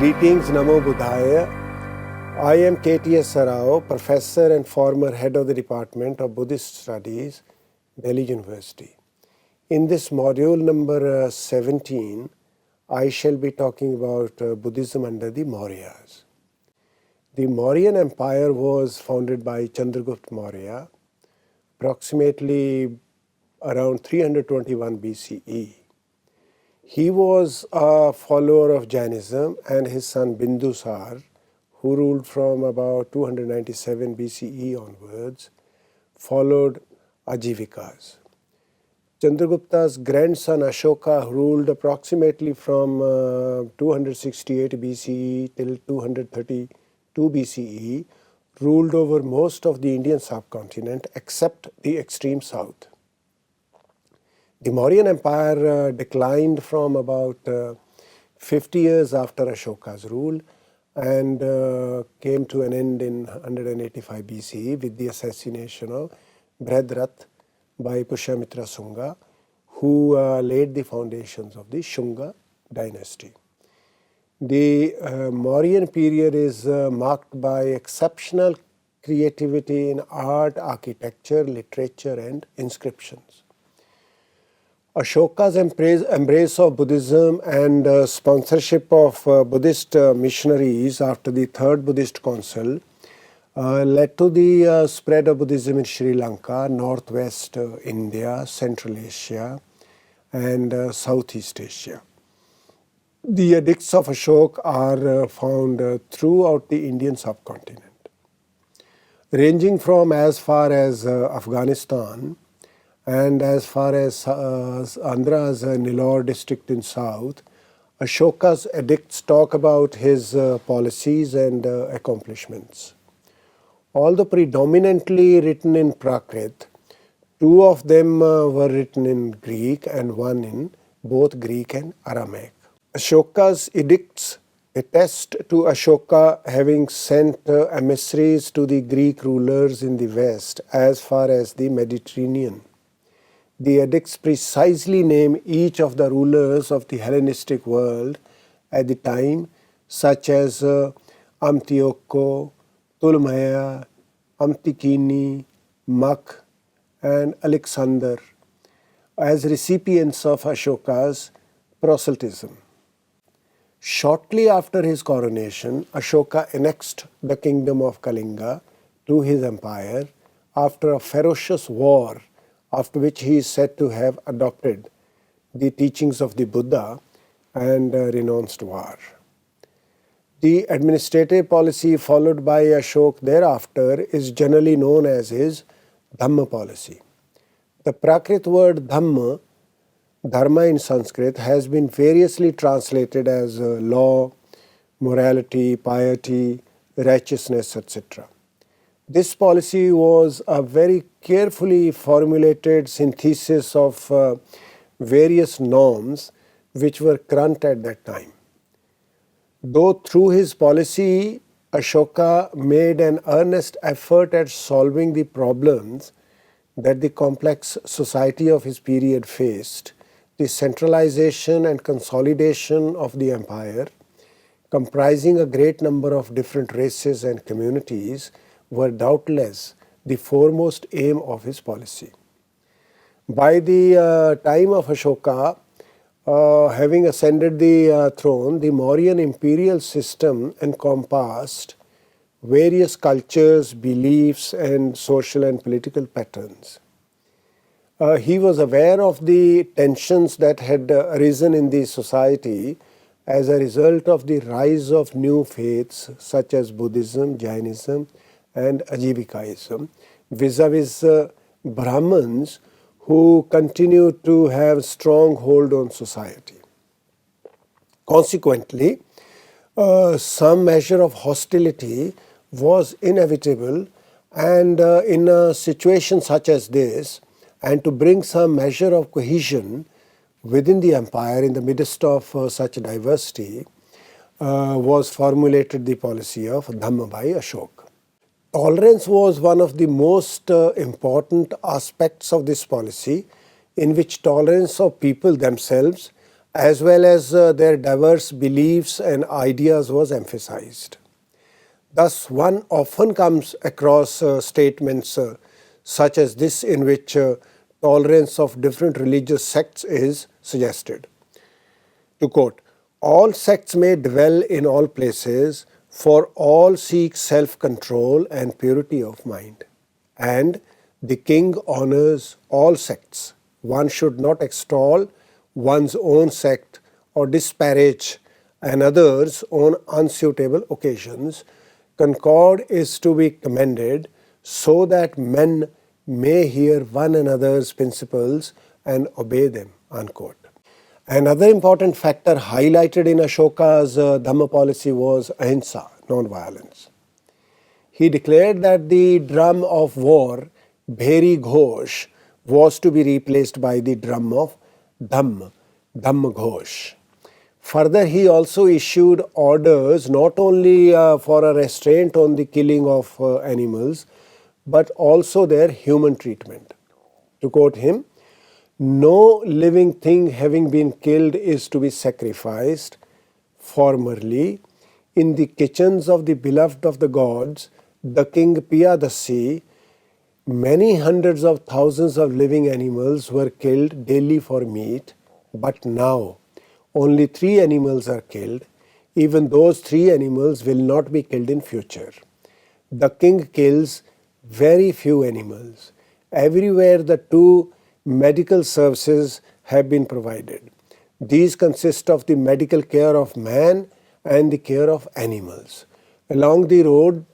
Greetings, Namo Buddhaya. I am K.T.S. Sarao, Professor and former Head of the Department of Buddhist Studies, Delhi University. In this module number 17, I shall be talking about Buddhism under the Mauryas. The Mauryan Empire was founded by Chandragupta Maurya approximately around 321 BCE. He was a follower of Jainism, and his son Bindusar, who ruled from about 297 BCE onwards, followed Ajivikas. Chandragupta's grandson Ashoka ruled approximately from 268 BCE till 232 BCE, ruled over most of the Indian subcontinent except the extreme south. The Mauryan Empire declined from about 50 years after Ashoka's rule and came to an end in 185 BCE with the assassination of Bhadrat by Pushyamitra Shunga, who laid the foundations of the Shunga dynasty. The Mauryan period is marked by exceptional creativity in art, architecture, literature, and inscriptions. Ashoka's embrace of Buddhism and sponsorship of Buddhist missionaries after the Third Buddhist Council led to the spread of Buddhism in Sri Lanka, northwest India, Central Asia, and Southeast Asia. The edicts of Ashoka are found throughout the Indian subcontinent, ranging from as far as Afghanistan and as far as Andhra's Nellore district in south. Ashoka's edicts talk about his policies and accomplishments. Although predominantly written in Prakrit, two of them were written in Greek and one in both Greek and Aramaic. Ashoka's edicts attest to Ashoka having sent emissaries to the Greek rulers in the west as far as the Mediterranean. The edicts precisely name each of the rulers of the Hellenistic world at the time, such as Antiochus, Ptolemy, Amtikini, Mak, and Alexander, as recipients of Ashoka's proselytism. Shortly after his coronation, Ashoka annexed the kingdom of Kalinga to his empire after a ferocious war, after which he is said to have adopted the teachings of the Buddha and renounced war. The administrative policy followed by Ashoka thereafter is generally known as his Dhamma policy. The Prakrit word Dhamma, Dharma in Sanskrit, has been variously translated as law, morality, piety, righteousness, etc. This policy was a very carefully formulated synthesis of various norms which were current at that time. Though through his policy, Ashoka made an earnest effort at solving the problems that the complex society of his period faced, the centralization and consolidation of the empire, comprising a great number of different races and communities, were doubtless the foremost aim of his policy. By the time of Ashoka, having ascended the throne, the Mauryan imperial system encompassed various cultures, beliefs, and social and political patterns. He was aware of the tensions that had arisen in the society as a result of the rise of new faiths such as Buddhism, Jainism, and Ajivikaism vis-a-vis Brahmins who continued to have strong hold on society. Consequently, some measure of hostility was inevitable, and in a situation such as this, and to bring some measure of cohesion within the empire in the midst of such diversity, was formulated the policy of Dhamma by Ashoka. Tolerance was one of the most important aspects of this policy, in which tolerance of people themselves as well as their diverse beliefs and ideas was emphasized. Thus, one often comes across statements such as this in which tolerance of different religious sects is suggested. To quote, "All sects may dwell in all places, for all seek self-control and purity of mind. And the king honors all sects. One should not extol one's own sect or disparage another's on unsuitable occasions. Concord is to be commended so that men may hear one another's principles and obey them." Unquote. Another important factor highlighted in Ashoka's Dhamma policy was ahimsa, non-violence. He declared that the drum of war, Bheri Ghosh, was to be replaced by the drum of Dhamma, Dhamma Ghosh. Further, he also issued orders not only for a restraint on the killing of animals, but also their human treatment. To quote him, "No living thing having been killed is to be sacrificed. Formerly, in the kitchens of the beloved of the gods, the king Piyadasi, many hundreds of thousands of living animals were killed daily for meat, but now only 3 animals are killed. Even those 3 animals will not be killed in future. The king kills very few animals. Everywhere the 2 medical services have been provided. These consist of the medical care of man and the care of animals. Along the road,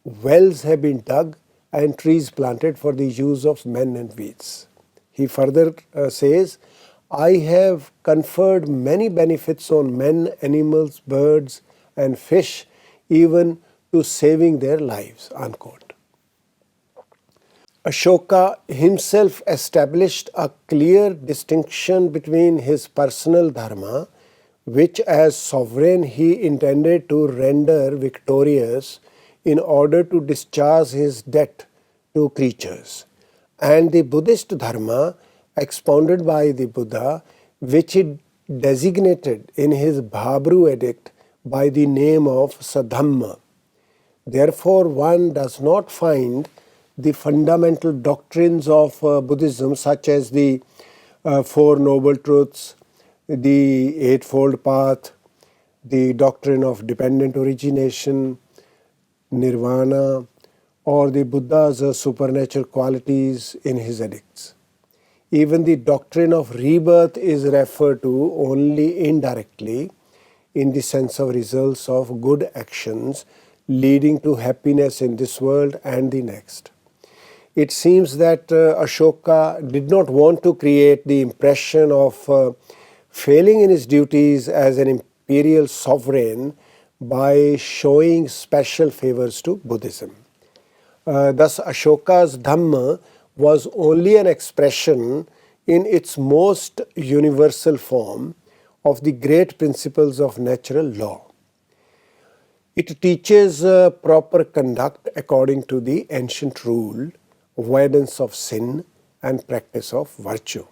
wells have been dug and trees planted for the use of men and beasts." He further says, "I have conferred many benefits on men, animals, birds, and fish, even to saving their lives." Unquote. Ashoka himself established a clear distinction between his personal dharma, which as sovereign he intended to render victorious in order to discharge his debt to creatures, and the Buddhist dharma expounded by the Buddha, which he designated in his Bhabru edict by the name of Sadhamma. Therefore, one does not find the fundamental doctrines of Buddhism, such as the 4 Noble Truths, the Eightfold Path, the doctrine of dependent origination, Nirvana, or the Buddha's supernatural qualities in his edicts. Even the doctrine of rebirth is referred to only indirectly in the sense of results of good actions leading to happiness in this world and the next. It seems that Ashoka did not want to create the impression of failing in his duties as an imperial sovereign by showing special favors to Buddhism. Thus, Ashoka's Dhamma was only an expression in its most universal form of the great principles of natural law. It teaches proper conduct according to the ancient rule, avoidance of sin and practice of virtue.